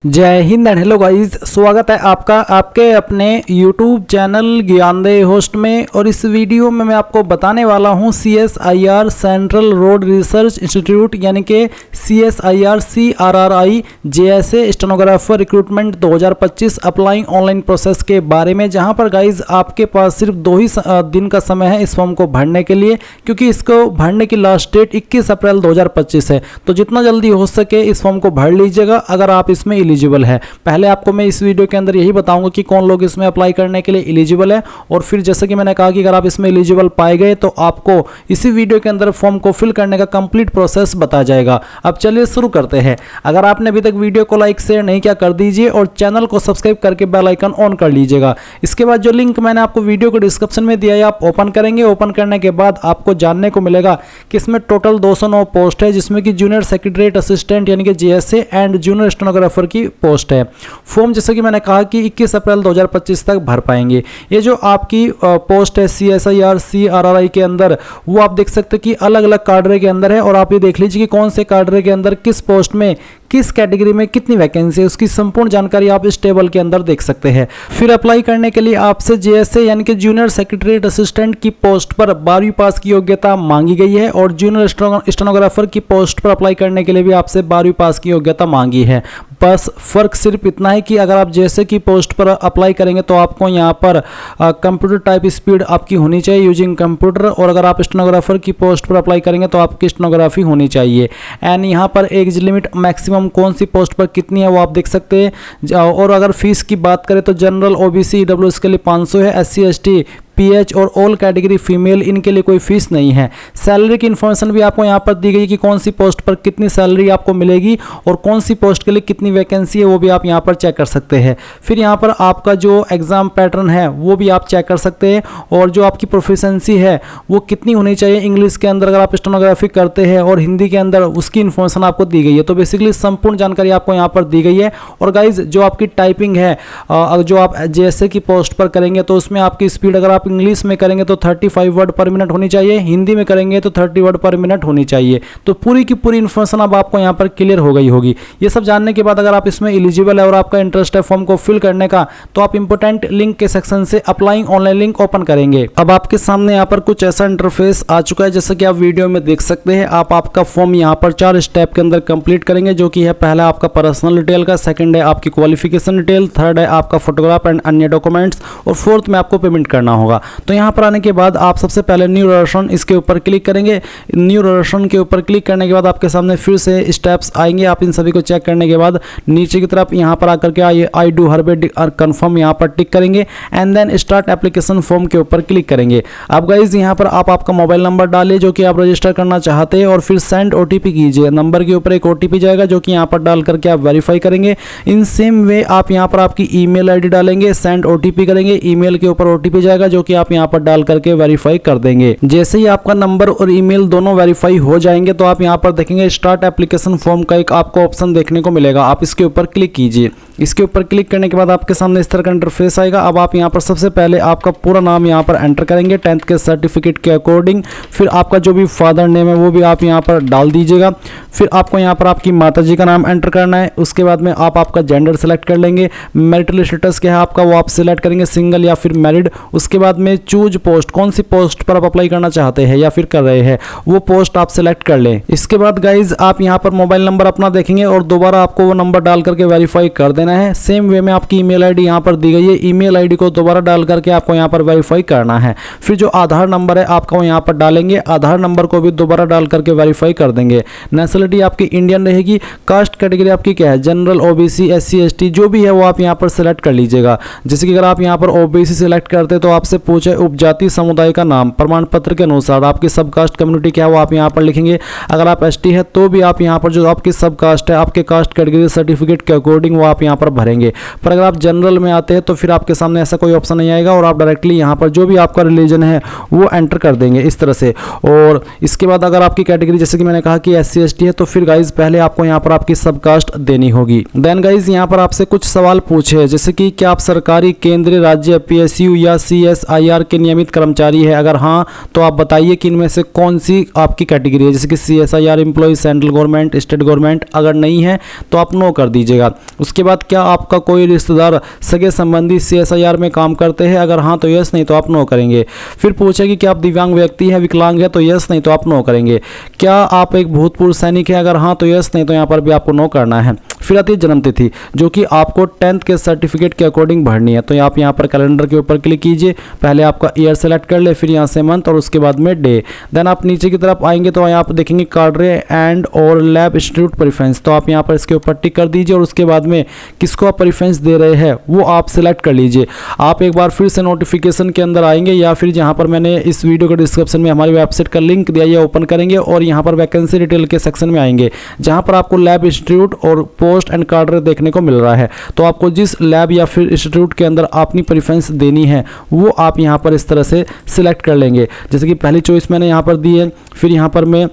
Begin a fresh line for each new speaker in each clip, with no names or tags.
जय Hind and hello guys, स्वागत है आपका आपके अपने YouTube चैनल ज्ञानदेह होस्ट में। और इस वीडियो में मैं आपको बताने वाला हूं CSIR central road research institute यानी कि CSIR CRRI JSA stenographer recruitment 2025 applying online process के बारे में, जहां पर गाइज आपके पास सिर्फ 2 ही दिन का समय है इस फॉर्म को भरने के लिए, क्योंकि इसको भरने की लास्ट डेट 21 अप्रैल 2025 है। तो जितना जल्दी हो सके इस फॉर्म को भर लीजिएगा अगर आप इसमें एलिजिबल है। पहले आपको मैं इस वीडियो के अंदर यही बताऊंगा कि कौन लोग इसमें अप्लाई करने के लिए एलिजिबल है, और फिर जैसे कि मैंने कहा कि अगर आप इसमें एलिजिबल पाए गए तो आपको इसी वीडियो के अंदर फॉर्म को फिल करने का कंप्लीट प्रोसेस बताया जाएगा। अब चलिए शुरू करते हैं। अगर आपने अभी तक वीडियो को लाइक शेयर नहीं किया कर दीजिए और चैनल को सब्सक्राइब करके बेल आइकन ऑन कर लीजिएगा। इसके बाद जो लिंक मैंने आपको वीडियो को डिस्क्रिप्शन में दिया है आप ओपन करेंगे। ओपन करने के बाद आपको जानने को मिलेगा कि इसमें टोटल 209 पोस्ट है, जिसमें कि जूनियर सेक्रेटरीट असिस्टेंट यानी कि JSA एंड जूनियर स्टेनोग्राफर की पोस्ट है। फॉर्म जैसे कि मैंने कहा कि 21 अप्रैल 2025 तक भर पाएंगे। ये जो आपकी पोस्ट है CSIR CRRI के अंदर, वो आप देख सकते हैं कि अलग अलग कैटेगरी के अंदर है, और आप ये देख लीजिए कि कौन से कैटेगरी के अंदर किस पोस्ट में किस कैटेगरी में कितनी वैकेंसी है, उसकी संपूर्ण जानकारी आप इस टेबल के अंदर देख सकते हैं। फिर अप्लाई करने के लिए आपसे JSA यानी कि जूनियर सेक्रेटरीट असिस्टेंट की पोस्ट पर 12वीं पास की योग्यता मांगी गई है, और जूनियर स्टेनोग्राफर की पोस्ट पर अप्लाई करने के लिए भी आपसे 12वीं पास की योग्यता मांगी है। बस फर्क सिर्फ इतना है कि अगर आप JSA की पोस्ट पर अप्लाई करेंगे तो आपको यहाँ पर कंप्यूटर टाइप स्पीड आपकी होनी चाहिए यूजिंग कंप्यूटर, और अगर आप स्टेनोग्राफर की पोस्ट पर अप्लाई करेंगे तो आपकी स्टेनोग्राफी होनी चाहिए। एंड यहाँ पर एज लिमिट मैक्सिमम कौन सी पोस्ट पर कितनी है वो आप देख सकते हैं। और अगर फीस की बात करें तो जनरल OBC EWS के लिए 500 है, SC ST PH और ऑल कैटेगरी फीमेल इनके लिए कोई फीस नहीं है। सैलरी की इन्फॉर्मेशन भी आपको यहाँ पर दी गई कि कौन सी पोस्ट पर कितनी सैलरी आपको मिलेगी और कौन सी पोस्ट के लिए कितनी वैकेंसी है, वो भी आप यहाँ पर चेक कर सकते हैं। फिर यहाँ पर आपका जो एग्जाम पैटर्न है वो भी आप चेक कर सकते हैं, और जो आपकी प्रोफिशिएंसी है वो कितनी होनी चाहिए इंग्लिश के अंदर अगर आप स्टेनोग्राफी करते हैं और हिंदी के अंदर, उसकी इन्फॉर्मेशन आपको दी गई है। तो बेसिकली संपूर्ण जानकारी आपको यहाँ पर दी गई है। और गाइज जो आपकी टाइपिंग है, जो आप JSA की पोस्ट पर करेंगे तो उसमें आपकी स्पीड अगर आप इंग्लिश में करेंगे तो 35 वर्ड पर मिनट होनी चाहिए, हिंदी में करेंगे तो 30 वर्ड पर मिनट होनी चाहिए। तो पूरी की पूरी इन्फॉर्मेशन अब आपको यहाँ पर क्लियर हो गई होगी। ये सब जानने के बाद अगर आप इसमें एलिजिबल है और आपका इंटरेस्ट है फॉर्म को फिल करने का, तो आप इंपोर्टेंट लिंक के सेक्शन से अप्लाइंग ऑनलाइन लिंक ओपन करेंगे। अब आपके सामने यहाँ पर कुछ ऐसा इंटरफेस आ चुका है जैसा कि आप वीडियो में देख सकते हैं। आप आपका फॉर्म यहाँ पर 4 स्टेप के अंदर कंप्लीट करेंगे, जो कि है पहला आपका पर्सनल डिटेल का, सेकंड है आपकी क्वालिफिकेशन डिटेल, थर्ड है आपका फोटोग्राफ एंड अन्य डॉक्यूमेंट्स, और फोर्थ में आपको पेमेंट करना होगा। तो यहाँ पर आने के बाद आप सबसे पहले न्यू रजिस्ट्रेशन इसके ऊपर क्लिक करेंगे। न्यू रजिस्ट्रेशन के ऊपर क्लिक करने के बाद आपके सामने फिर से स्टेप्स आएंगे। आप इन सभी को चेक करने के बाद नीचे की तरफ यहाँ पर आकर के आई डू हरबे कंफर्म यहाँ पर टिक करेंगे, and then start application form के ऊपर क्लिक करेंगे। अब गाइज यहाँ पर आप आपका मोबाइल नंबर डालिए जो कि आप रजिस्टर करना चाहते हैं, और फिर सेंड OTP कीजिए। नंबर के ऊपर एक OTP जाएगा जो कि यहाँ पर डाल करके आप वेरीफाई करेंगे। इन सेम वे आप यहाँ पर आपकी ईमेल ID डालेंगे, सेंड OTP करेंगे, ईमेल के ऊपर OTP जाएगा जो कि आप यहाँ पर डाल करके वेरीफाई कर देंगे। जैसे ही आपका नंबर और ईमेल दोनों वेरीफाई हो जाएंगे तो आप यहाँ पर देखेंगे स्टार्ट एप्लीकेशन फॉर्म का एक आपको ऑप्शन देखने को मिलेगा। आप इसके ऊपर क्लिक कीजिए। इसके ऊपर क्लिक करने के बाद आपके सामने इस तरह का इंटरफेस आएगा। अब आप यहाँ पर सबसे पहले आपका पूरा नाम यहाँ पर एंटर करेंगे 10th के सर्टिफिकेट के अकॉर्डिंग। फिर आपका जो भी फादर नेम है वो भी आप यहाँ पर डाल दीजिएगा। फिर आपको यहाँ पर आपकी माताजी का नाम एंटर करना है। उसके बाद में आप आपका जेंडर सेलेक्ट कर लेंगे। मैरिटल स्टेटस क्या है आपका वो आप सिलेक्ट करेंगे, सिंगल या फिर मैरिड। उसके बाद में चूज पोस्ट, कौन सी पोस्ट पर आप अप्लाई करना चाहते हैं या फिर कर रहे हैं वो पोस्ट आप सिलेक्ट कर लें। इसके बाद गाइज आप यहाँ पर मोबाइल नंबर अपना देखेंगे और दोबारा आपको वो नंबर डाल करके वेरीफाई कर देना है। सेम वे में आपकी ईमेल ID यहाँ पर दी गई है, ईमेल ID को दोबारा डाल करके आपको यहाँ पर वेरीफाई करना है। फिर जो आधार नंबर है आपका वो यहाँ पर डालेंगे, आधार नंबर को भी दोबारा डाल करके वेरीफाई कर देंगे। नेशनलिटी आपकी इंडियन रहेगी। कास्ट कैटेगरी आपकी क्या है, जनरल OBC SC ST जो भी है वो आप यहाँ पर सिलेक्ट कर लीजिएगा। जैसे कि अगर आप यहाँ पर OBC सिलेक्ट करते तो आपसे पूछे उपजाति समुदाय का नाम, प्रमाण पत्र के अनुसार आपकी सब कास्ट कम्युनिटी क्या है वो आप यहाँ पर लिखेंगे। अगर आप ST है तो भी आप यहाँ पर जो आपकी सब कास्ट है आपके कास्ट कैटेगरी सर्टिफिकेट के अकॉर्डिंग वो आप यहाँ पर भरेंगे। पर अगर आप जनरल में आते हैं तो फिर आपके सामने ऐसा कोई ऑप्शन नहीं आएगा, और आप डायरेक्टली यहाँ पर जो भी आपका रिलीजन है वो एंटर कर देंगे इस तरह से। और इसके बाद अगर आपकी कैटेगरी जैसे कि मैंने कहा कि SC ST है तो फिर गाइज पहले आपको यहाँ पर आपकी सब कास्ट देनी होगी। देन गाइज यहाँ पर आपसे कुछ सवाल पूछे, जैसे कि क्या आप सरकारी, केंद्रीय, राज्य, PSU या CS CSIR के नियमित कर्मचारी है? अगर हाँ तो आप बताइए कि इनमें से कौन सी आपकी कैटेगरी है, जैसे कि CSIR employ, central government, state government. अगर नहीं है तो आप नो कर दीजिएगा। उसके बाद क्या आपका कोई रिश्तेदार, सगे संबंधी CSIR में काम करते हैं? अगर हाँ तो यस, नहीं तो आप नो करेंगे। फिर पूछेगी कि आप दिव्यांग व्यक्ति हैं, विकलांग है? तो यस, नहीं तो आप नो करेंगे। क्या आप एक भूतपूर्व सैनिक हैं? अगर हाँ तो यस, नहीं तो यहाँ पर भी आपको नो करना है। फिर आती है जन्म तिथि, जो कि आपको 10th के सर्टिफिकेट के अकॉर्डिंग भरनी है। तो आप यहाँ पर कैलेंडर के ऊपर क्लिक कीजिए, पहले आपका ईयर सेलेक्ट कर ले, फिर यहाँ से मंथ और उसके बाद में डे। देन आप नीचे की तरफ आएंगे तो यहाँ पर देखेंगे कार्डरे एंड और लैब इंस्टीट्यूट प्रेफरेंस। तो आप यहाँ पर इसके ऊपर टिक कर दीजिए और उसके बाद में किसको आप प्रेफरेंस दे रहे हैं वो आप सिलेक्ट कर लीजिए। आप एक बार फिर से नोटिफिकेशन के अंदर आएंगे या फिर जहाँ पर मैंने इस वीडियो के डिस्क्रिप्शन में हमारी वेबसाइट का लिंक दिया है ओपन करेंगे और यहाँ पर वैकेंसी डिटेल के सेक्शन में आएंगे, जहाँ पर आपको लैब इंस्टीट्यूट और पोस्ट एंड कार्डर देखने को मिल रहा है। तो आपको जिस लैब या फिर इंस्टीट्यूट के अंदर अपनी प्रेफरेंस देनी है वो आप यहाँ पर इस तरह से सिलेक्ट कर लेंगे। जैसे कि पहली चॉइस मैंने यहाँ पर दी है, फिर यहाँ पर मैं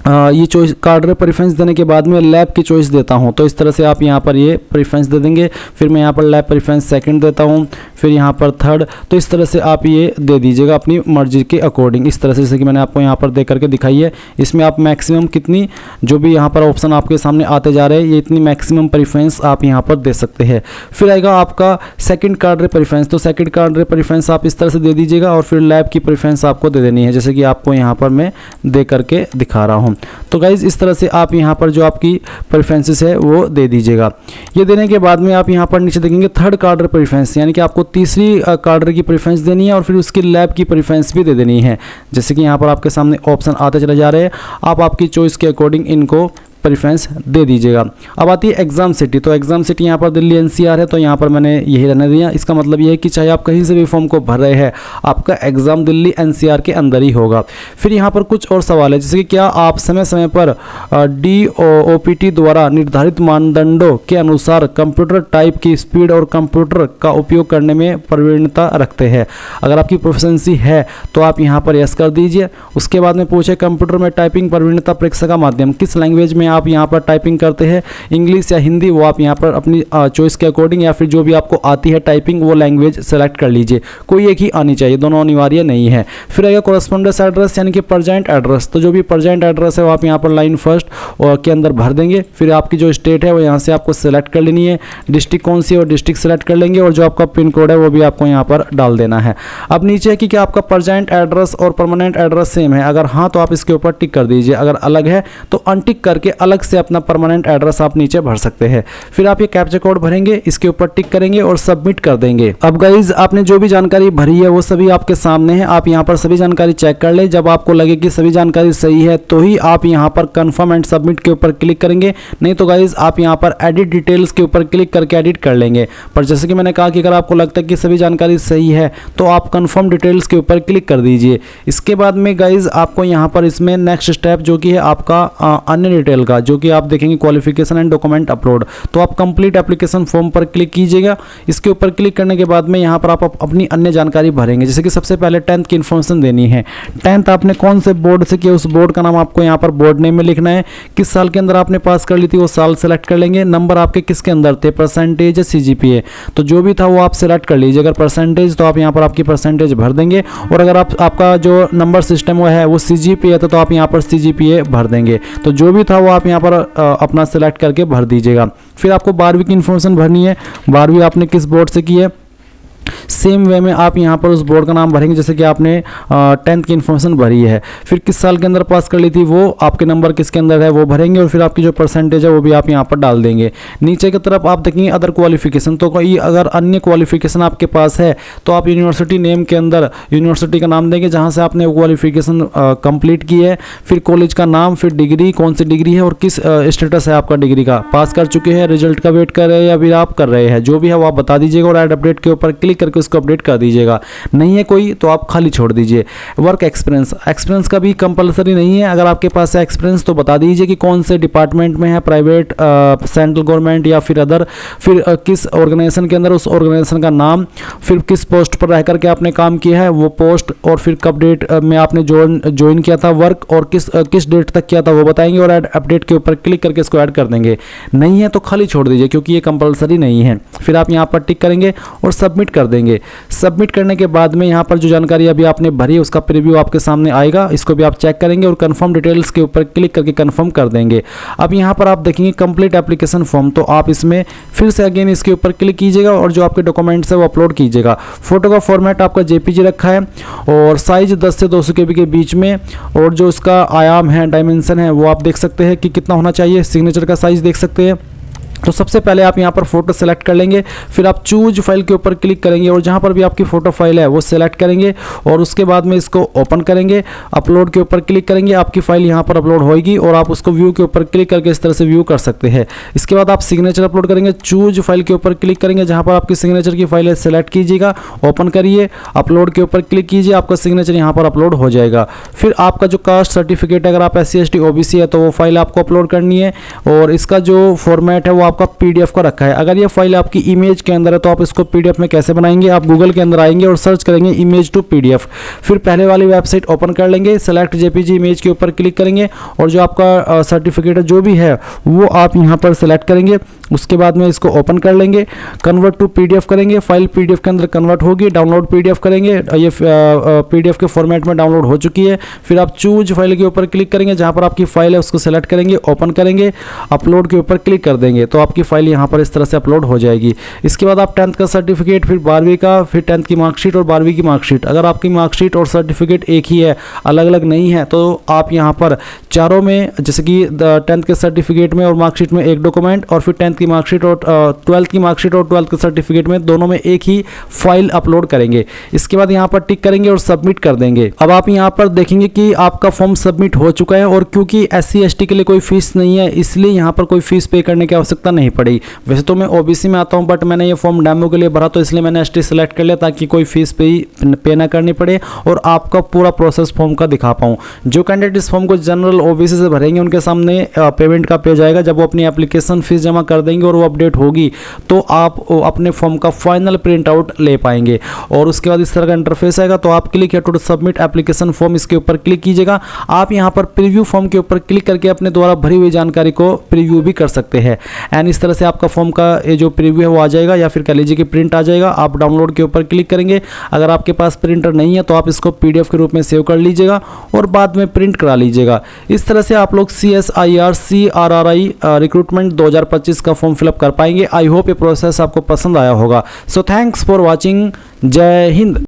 ये चॉइस कार्डर प्रेफरेंस देने के बाद में लैब की चॉइस देता हूं। तो इस तरह से आप यहां पर ये प्रेफरेंस दे देंगे। फिर मैं यहां पर लैब प्रेफरेंस सेकंड देता हूं, फिर यहां पर थर्ड। तो इस तरह से आप ये दे दीजिएगा अपनी मर्जी के अकॉर्डिंग। इस तरह से जैसे कि मैंने आपको यहां पर दे करके दिखाई है, इसमें आप मैक्सिमम कितनी, जो भी यहां पर ऑप्शन आपके सामने आते जा रहे हैं, ये इतनी मैक्सिमम प्रेफरेंस आप यहां पर दे सकते हैं। फिर आएगा आपका सेकंड कार्डर प्रेफरेंस। तो सेकंड कार्डर प्रेफरेंस आप इस तरह से दे दीजिएगा और फिर लैब की प्रेफरेंस आपको दे देनी है, जैसे कि आपको यहाँ पर मैं दे करके दिखा रहा हूँ। तो गाइज इस तरह से आप यहाँ पर जो आपकी प्रेफरेंसेस है वो दे दीजिएगा। ये देने के बाद में आप यहाँ पर नीचे देखेंगे थर्ड कार्डर प्रेफरेंस, यानी कि आपको तीसरी कार्डर की प्रेफरेंस देनी है और फिर उसकी लैब की प्रेफरेंस भी दे देनी है। जैसे कि यहाँ पर आपके सामने ऑप्शन आते चले जा रहे हैं, आप आपकी चॉइस के अकॉर्डिंग इनको प्रेफरेंस दे दीजिएगा। अब आती है एग्जाम सिटी। तो एग्जाम सिटी यहाँ पर दिल्ली NCR है, तो यहाँ पर मैंने यही रहने दिया। इसका मतलब ये है कि चाहे आप कहीं से भी फॉर्म को भर रहे हैं, आपका एग्जाम दिल्ली NCR के अंदर ही होगा। फिर यहाँ पर कुछ और सवाल है, जैसे कि क्या आप समय समय पर DOPT द्वारा निर्धारित मानदंडों के अनुसार कंप्यूटर टाइप की स्पीड और कंप्यूटर का उपयोग करने में प्रवीणता रखते हैं? अगर आपकी प्रोफिशिएंसी है तो आप यहाँ पर यस कर दीजिए। उसके बाद में पूछे कंप्यूटर में टाइपिंग प्रवीणता परीक्षा का माध्यम किस लैंग्वेज में आप यहाँ पर टाइपिंग करते हैं, इंग्लिश या हिंदी, वो आप यहाँ पर अपनी चॉइस के अकॉर्डिंग या फिर जो भी आपको आती है टाइपिंग वो लैंग्वेज सेलेक्ट कर लीजिए। कोई एक ही आनी चाहिए, दोनों अनिवार्य नहीं है। फिर आएगा कोरेस्पोंडेंस एड्रेस यानी कि प्रेजेंट एड्रेस। तो जो भी प्रेजेंट एड्रेस है वो आप यहाँ पर लाइन फर्स्ट और के अंदर भर देंगे। फिर आपकी जो स्टेट है वो यहाँ से आपको सेलेक्ट कर लेनी है, डिस्ट्रिक्ट कौन सी है और डिस्ट्रिक्ट सेलेक्ट कर लेंगे और जो आपका पिन कोड है वो भी आपको यहाँ पर डाल देना है। अब नीचे है कि क्या आपका प्रेजेंट एड्रेस और परमानेंट एड्रेस सेम है? अगर हाँ तो आप इसके ऊपर टिक कर दीजिए, अगर अलग है तो अनटिक करके अलग से अपना परमानेंट एड्रेस आप नीचे भर सकते हैं। फिर आप ये कैप्चा कोड भरेंगे, इसके ऊपर टिक करेंगे और सबमिट कर देंगे। अब गाइज आपने जो भी जानकारी भरी है वो सभी आपके सामने है, आप यहाँ पर सभी जानकारी चेक कर ले। जब आपको लगे कि सभी जानकारी सही है तो ही आप यहाँ पर कंफर्म एंड सबमिट के ऊपर क्लिक करेंगे, नहीं तो गाइज आप यहाँ पर एडिट डिटेल्स के ऊपर क्लिक करके एडिट कर लेंगे। पर जैसे कि मैंने कहा कि अगर आपको लगता है कि सभी जानकारी सही है तो आप कंफर्म डिटेल्स के ऊपर क्लिक कर दीजिए। इसके बाद में गाइज आपको यहाँ पर इसमें नेक्स्ट स्टेप जो कि है आपका अन्य डिटेल का, जो कि आप देखेंगे क्वालिफिकेशन एंड डॉक्यूमेंट अपलोड। तो आप कंप्लीट एप्लीकेशन फॉर्म पर क्लिक कीजिएगा। इसके ऊपर क्लिक करने के बाद में यहाँ पर आप अपनी अन्य जानकारी भरेंगे, जैसे कि सबसे पहले 10th की इन्फॉर्मेशन देनी है। 10th आपने कौन से बोर्ड से किया, उस बोर्ड का नाम आपको यहाँ पर बोर्ड नेम में लिखना है। किस साल के अंदर आपने पास कर ली थी वो साल सेलेक्ट कर लेंगे। नंबर आपके किसके अंदर थे, परसेंटेज या CGPA, तो जो भी था वो आप सेलेक्ट कर लीजिए। अगर परसेंटेज तो आप यहाँ पर आपकी परसेंटेज भर देंगे और अगर आपका जो नंबर सिस्टम वो है वो CGPA था तो आप यहाँ पर CGPA भर देंगे। तो जो भी था वो आप यहाँ पर अपना सेलेक्ट करके भर दीजिएगा। फिर आपको 12वीं की इन्फॉर्मेशन भरनी है, 12वीं आपने किस बोर्ड से की है, सेम वे में आप यहाँ पर उस बोर्ड का नाम भरेंगे जैसे कि आपने 10th की इन्फॉर्मेशन भरी है। फिर किस साल के अंदर पास कर ली थी वो आपके नंबर किसके अंदर है वो भरेंगे और फिर आपकी जो परसेंटेज है वो भी आप यहाँ पर डाल देंगे। नीचे की तरफ आप देखेंगे अदर क्वालिफिकेशन, तो कोई अगर अन्य क्वालिफिकेशन आपके पास है तो आप यूनिवर्सिटी नेम के अंदर यूनिवर्सिटी का नाम देंगे जहाँ से आपने क्वालिफिकेशन कंप्लीट की है। फिर कॉलेज का नाम, फिर डिग्री, कौन सी डिग्री है और किस स्टेटस है आपका डिग्री का, पास कर चुके हैं, रिजल्ट का वेट कर रहे हैं या फिर आप कर रहे हैं, जो भी है वो आप बता दीजिएगा और ऐड अपडेट के ऊपर क्लिक करके उसको अपडेट कर दीजिएगा। नहीं है कोई तो आप खाली छोड़ दीजिए। वर्क एक्सपीरियंस का भी कंपलसरी नहीं है, अगर आपके पास है एक्सपीरियंस तो बता दीजिए कि कौन से डिपार्टमेंट में है, प्राइवेट, सेंट्रल गवर्नमेंट या फिर अदर, फिर किस ऑर्गेनाइजेशन के अंदर, उस ऑर्गेनाइजेशन का नाम, फिर किस पोस्ट पर रह करके आपने काम किया है वो पोस्ट, और फिर कब डेट में आपने ज्वाइन किया था वर्क और किस डेट तक किया था वो बताएंगे और ऐड अपडेट के ऊपर क्लिक करके इसको ऐड कर देंगे। नहीं है तो खाली छोड़ दीजिए क्योंकि ये कंपलसरी नहीं है। फिर आप यहाँ पर टिक करेंगे और सबमिट कर देंगे। देंगे। सबमिट करने के बाद में यहाँ पर जो जानकारी अभी आपने भरी उसका प्रीव्यू आपके सामने आएगा, इसको भी आप चेक करेंगे और कंफर्म डिटेल्स के ऊपर क्लिक करके कंफर्म कर देंगे। अब यहाँ पर आप देखेंगे कंप्लीट एप्लीकेशन फॉर्म, तो आप इसमें फिर से अगेन इसके ऊपर क्लिक कीजिएगा और जो आपके डॉक्यूमेंट्स है वो अपलोड कीजिएगा। फोटो का फॉर्मेट आपका जेपीजी रखा है और साइज 10 से 200 KB के बीच में, और जो इसका आयाम है, डायमेंशन है, वो आप देख सकते हैं कि कितना होना चाहिए। सिग्नेचर का साइज देख सकते हैं। तो सबसे पहले आप यहाँ पर फोटो सेलेक्ट कर लेंगे, फिर आप चूज फाइल के ऊपर क्लिक करेंगे और जहाँ पर भी आपकी फोटो फाइल है वो सेलेक्ट करेंगे और उसके बाद में इसको ओपन करेंगे। अपलोड के ऊपर क्लिक करेंगे, आपकी फाइल यहाँ पर अपलोड होगी और आप उसको व्यू के ऊपर क्लिक करके इस तरह से व्यू कर सकते हैं। इसके बाद आप सिग्नेचर अपलोड करेंगे, चूज फाइल के ऊपर क्लिक करेंगे, जहाँ पर आपकी सिग्नेचर की फाइल है सेलेक्ट कीजिएगा, ओपन करिए, अपलोड के ऊपर क्लिक कीजिए, आपका सिग्नेचर यहाँ पर अपलोड हो जाएगा। फिर आपका जो कास्ट सर्टिफिकेट है, अगर आप SC ST OBC है तो वो फाइल आपको अपलोड करनी है और इसका जो फॉर्मेट है वो आपका PDF का रखा है। अगर ये फाइल आपकी इमेज के अंदर है तो आप इसको PDF में कैसे बनाएंगे, आप गूगल के अंदर आएंगे और सर्च करेंगे इमेज टू PDF, फिर पहले वाली वेबसाइट ओपन कर लेंगे, सेलेक्ट JPG इमेज के ऊपर क्लिक करेंगे और जो आपका सर्टिफिकेट जो भी है वो आप यहाँ पर सेलेक्ट करेंगे। उसके बाद में इसको ओपन कर लेंगे, कन्वर्ट टू PDF करेंगे, फाइल PDF के अंदर कन्वर्ट होगी, डाउनलोड PDF करेंगे, ये PDF के फॉर्मेट में डाउनलोड हो चुकी है। फिर आप चूज फाइल के ऊपर क्लिक करेंगे, जहाँ पर आपकी फाइल है उसको सेलेक्ट करेंगे, ओपन करेंगे, अपलोड के ऊपर क्लिक कर देंगे तो आपकी फाइल यहाँ पर इस तरह से अपलोड हो जाएगी। इसके बाद आप 10th का सर्टिफिकेट, फिर 12वीं का, फिर 10th की मार्कशीट और 12वीं की मार्कशीट, अगर आपकी मार्कशीट और सर्टिफिकेट एक ही है, अलग अलग नहीं है, तो आप यहाँ पर चारों में, जैसे कि 10th के सर्टिफिकेट में और मार्कशीट में एक डॉक्यूमेंट और फिर 10th की मार्कशीट और 12th की मार्कशीट और 12th के सर्टिफिकेट में दोनों में एक ही फाइल अपलोड करेंगे। इसके बाद यहाँ पर टिक करेंगे और सबमिट कर देंगे। अब आप यहाँ पर देखेंगे कि आपका फॉर्म सबमिट हो चुका है और क्योंकि SC ST के लिए कोई फीस नहीं है इसलिए यहाँ पर कोई फीस पे करने की आवश्यकता नहीं पड़ी। वैसे तो मैं OBC में आता हूँ बट मैंने ये फॉर्म डेमो के लिए भरा तो इसलिए मैंने ST सेलेक्ट कर लिया ताकि कोई फीस पे ना करनी पड़े और आपका पूरा प्रोसेस फॉर्म का दिखा पाऊँ। जो कैंडिडेट इस फॉर्म को जनरल OBC से भरेंगे उनके सामने पेमेंट का पेज आएगा, जब वो अपनी एप्लीकेशन फीस जमा कर देंगे और वो अपडेट होगी तो आप अपने फॉर्म का फाइनल प्रिंट आउट ले पाएंगे। और उसके बाद इस तरह का इंटरफेस आएगा, तो आप क्लिक है टू सबमिट एप्लीकेशन फॉर्म, इसके ऊपर क्लिक कीजिएगा। आप यहाँ पर प्रीव्यू फॉर्म के ऊपर क्लिक करके अपने द्वारा भरी हुई जानकारी को प्रीव्यू भी कर सकते हैं एंड इस तरह से आपका फॉर्म का ये जो प्रीव्यू है वो आ जाएगा या फिर कह लीजिए कि प्रिंट आ जाएगा। आप डाउनलोड के ऊपर क्लिक करेंगे, अगर आपके पास प्रिंटर नहीं है तो आप इसको PDF के रूप में सेव कर लीजिएगा और बाद में प्रिंट करा लीजिएगा। इस तरह से आप लोग CSIR CRRI रिक्रूटमेंट 2025 का फॉर्म फिलअप कर पाएंगे। आई होप ये प्रोसेस आपको पसंद आया होगा। So thanks for watching. जय हिंद।